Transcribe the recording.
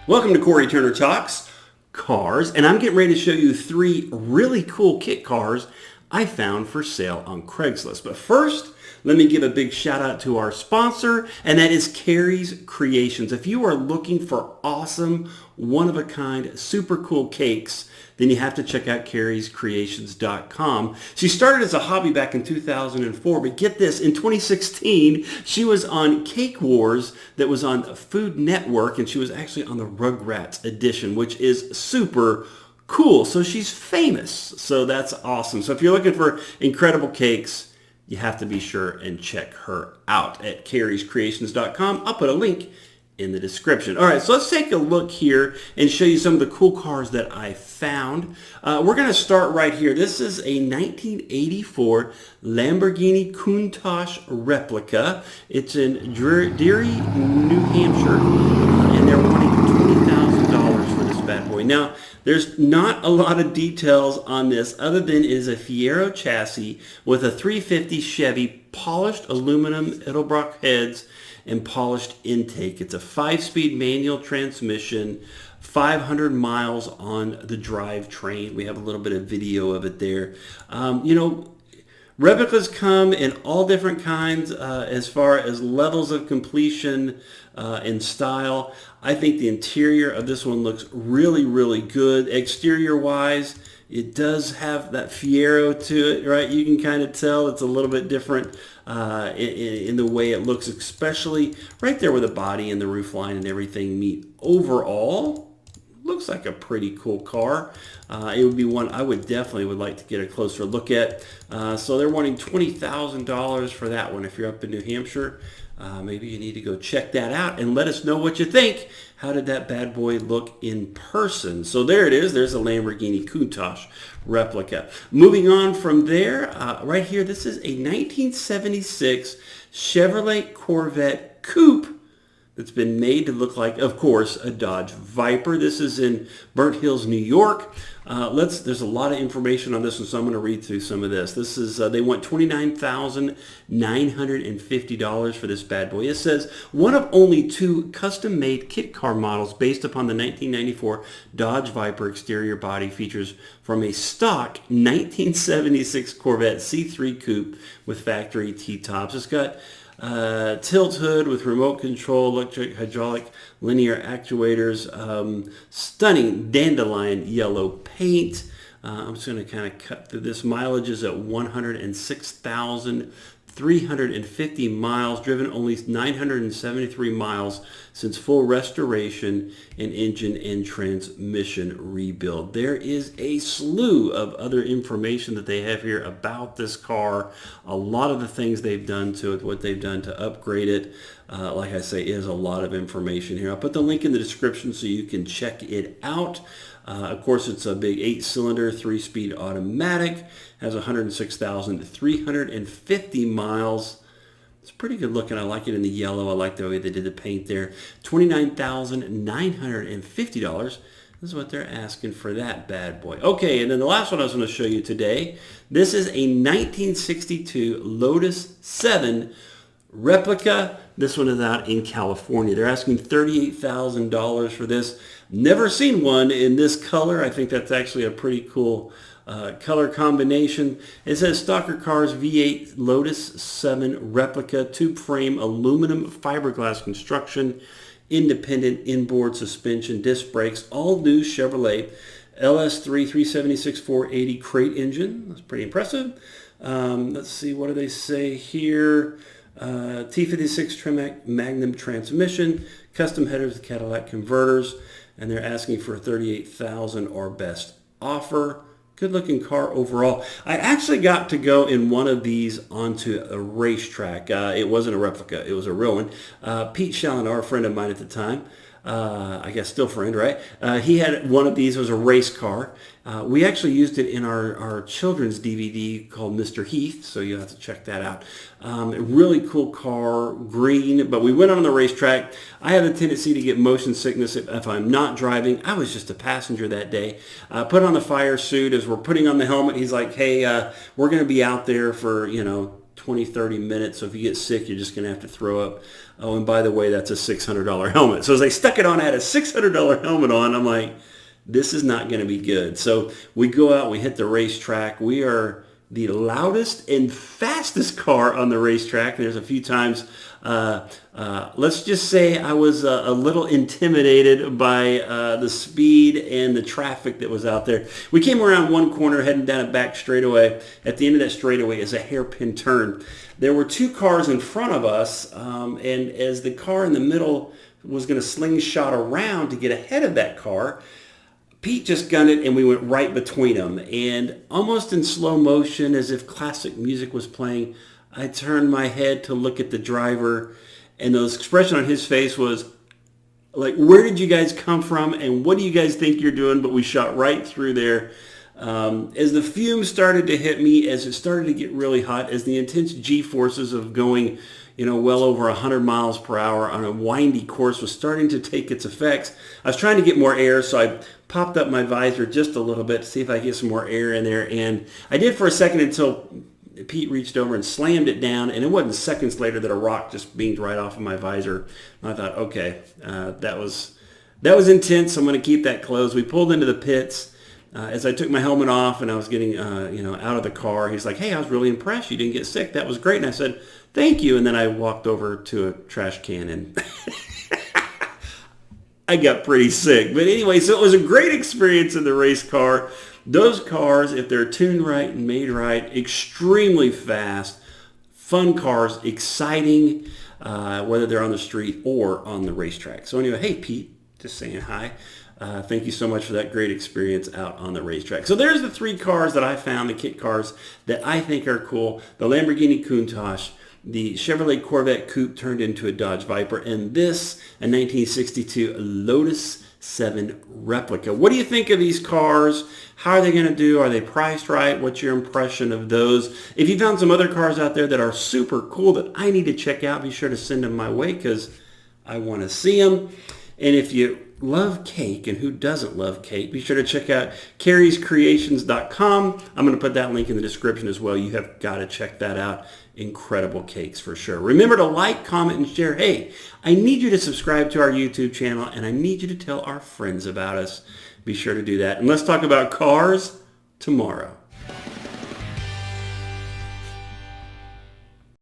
Welcome to Cory Turner Talks Cars, and I'm getting ready to show you 3 really cool kit cars I found for sale on Craigslist. But first, let me give a big shout out to our sponsor, and that is Carrie's Creations. If you are looking for awesome, one-of-a-kind, super cool cakes, then you have to check out carriescreations.com. She started as a hobby back in 2004, but get this, in 2016, she was on Cake Wars that was on Food Network, and she was actually on the Rugrats edition, which is super cool. So she's famous. So that's awesome. So if you're looking for incredible cakes, you have to be sure and check her out at carriescreations.com. I'll put a link in the description. All right, so let's take a look here and show you some of the cool cars that I found. We're going to start right here. This is a 1984 Lamborghini Countach Replica. It's in Derry, New Hampshire, and they're wanting $20,000 for this bad boy. Now, there's not a lot of details on this other than it is a Fiero chassis with a 350 Chevy polished aluminum Edelbrock heads and polished intake. It's a 5-speed manual transmission, 500 miles on the drivetrain. We have a little bit of video of it there. Replicas come in all different kinds as far as levels of completion and style. I think the interior of this one looks really, really good. Exterior-wise, it does have that Fiero to it, right? You can kind of tell it's a little bit different in the way it looks, especially right there where the body and the roof line and everything meet. Overall, looks like a pretty cool car. It would be one I would like to get a closer look at. So they're wanting $20,000 for that one. If you're up in New Hampshire, maybe you need to go check that out and let us know what you think. How did that bad boy look in person? So there it is. There's a Lamborghini Countach Replica. Moving on from there, right here, this is a 1976 Chevrolet Corvette Coupe that's been made to look like, of course, a Dodge Viper. This is in Burnt Hills, New York. There's a lot of information on this one, so I'm going to read through some of this. This is they want $29,950 for this bad boy. It says one of only 2 custom-made kit car models based upon the 1994 Dodge Viper exterior body features from a stock 1976 Corvette C3 Coupe with factory T-tops. It's got tilt hood with remote control, electric, hydraulic, linear actuators, stunning dandelion yellow paint. I'm just going to kind of cut through this. Mileage is at 106,350 miles, driven only 973 miles since full restoration and engine and transmission rebuild. There is a slew of other information that they have here about this car. A lot of the things they've done to it, what they've done to upgrade it. Like I say, is a lot of information here. I'll put the link in the description so you can check it out. Of course, it's a big 8-cylinder, 3-speed automatic. Has 106,350 miles. It's pretty good looking. I like it in the yellow. I like the way they did the paint there. $29,950. This is what they're asking for that bad boy. Okay, and then the last one I was going to show you today. This is a 1962 Lotus 7 Replica. This one is out in California. They're asking $38,000 for this. Never seen one in this color. I think that's actually a pretty cool color combination. It says Stalker Cars V8 Lotus 7 Replica, tube frame, aluminum fiberglass construction, independent inboard suspension, disc brakes, all new Chevrolet LS3 376 480 crate engine. That's pretty impressive. Let's see, what do they say here? T56 Tremec Magnum transmission, custom headers with Cadillac converters, and they're asking for $38,000 or best offer. Good looking car overall. I actually got to go in one of these onto a racetrack. It wasn't a replica, it was a real one. Pete Challoner, a friend of mine at the time, I guess still friend, right? He had one of these. It was a race car. We actually used it in our children's DVD called Mr. Heath, so you'll have to check that out. A really cool car, green, but we went on the racetrack. I have a tendency to get motion sickness if I'm not driving. I was just a passenger that day. Put on the fire suit. As we're putting on the helmet, he's like, hey, we're going to be out there for, 20, 30 minutes. So if you get sick, you're just going to have to throw up. Oh, and by the way, that's a $600 helmet. So as I stuck it on, I had a $600 helmet on. I'm like, this is not going to be good. So we go out, we hit the racetrack. We are the loudest and fastest car on the racetrack. There's a few times, let's just say I was a little intimidated by the speed and the traffic that was out there. We came around one corner heading down a back straightaway. At the end of that straightaway is a hairpin turn. There were two cars in front of us, and as the car in the middle was going to slingshot around to get ahead of that car, Pete just gunned it, and we went right between them. And almost in slow motion, as if classic music was playing, I turned my head to look at the driver, and the expression on his face was like, where did you guys come from, and what do you guys think you're doing? But we shot right through there. As the fumes started to hit me, as it started to get really hot, as the intense G-forces of going, well over 100 miles per hour on a windy course was starting to take its effects, I was trying to get more air, so I popped up my visor just a little bit to see if I could get some more air in there. And I did for a second until Pete reached over and slammed it down, and it wasn't seconds later that a rock just beamed right off of my visor. And I thought, okay, that was intense. I'm going to keep that closed. We pulled into the pits. As I took my helmet off and I was getting, out of the car, he's like, hey, I was really impressed. You didn't get sick. That was great. And I said, thank you. And then I walked over to a trash can and I got pretty sick. But anyway, so it was a great experience in the race car. Those cars, if they're tuned right and made right, extremely fast, fun cars, exciting, whether they're on the street or on the racetrack. So anyway, hey, Pete, just saying hi. Thank you so much for that great experience out on the racetrack. So there's the three cars that I found, the kit cars that I think are cool. The Lamborghini Countach, the Chevrolet Corvette Coupe turned into a Dodge Viper, and this, a 1962 Lotus 7 Replica. What do you think of these cars? How are they going to do? Are they priced right? What's your impression of those? If you found some other cars out there that are super cool that I need to check out, be sure to send them my way because I want to see them. And if you love cake, and who doesn't love cake, be sure to check out carriescreations.com. I'm going to put that link in the description as well. You have got to check that out. Incredible cakes for sure. Remember to like, comment, and share. Hey, I need you to subscribe to our YouTube channel, and I need you to tell our friends about us. Be sure to do that. And let's talk about cars tomorrow.